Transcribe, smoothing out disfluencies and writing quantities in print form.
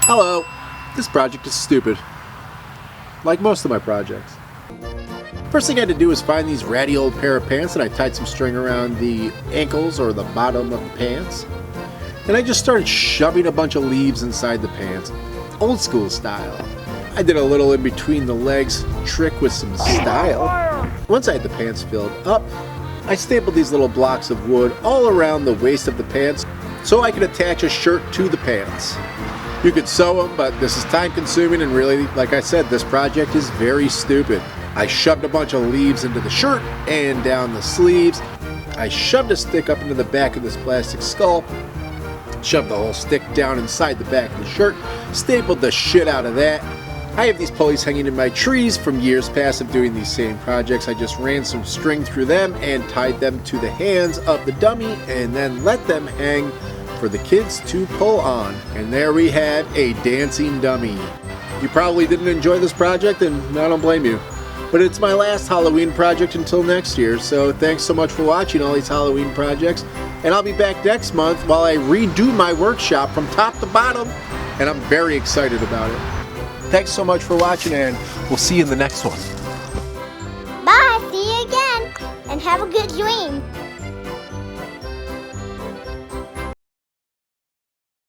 Hello. This project is stupid. Like most of my projects. First thing I had to do was find these ratty old pair of pants, and I tied some string around the ankles or the bottom of the pants. Then I just started shoving a bunch of leaves inside the pants, old school style. I did a little in between the legs trick with some style. Once I had the pants filled up, I stapled these little blocks of wood all around the waist of the pants so I could attach a shirt to the pants. You could sew them, but this is time consuming, and really, like I said, this project is very stupid. I shoved a bunch of leaves into the shirt and down the sleeves. I shoved a stick up into the back of this plastic skull, shoved the whole stick down inside the back of the shirt, stapled the shit out of that. I have these pulleys hanging in my trees from years past of doing these same projects. I just ran some string through them and tied them to the hands of the dummy and then let them hang for the kids to pull on. And there we have a dancing dummy. You probably didn't enjoy this project, and I don't blame you. But it's my last Halloween project until next year, so thanks so much for watching all these Halloween projects. And I'll be back next month while I redo my workshop from top to bottom, and I'm very excited about it. Thanks so much for watching, and we'll see you in the next one. Bye, see you again, and have a good dream.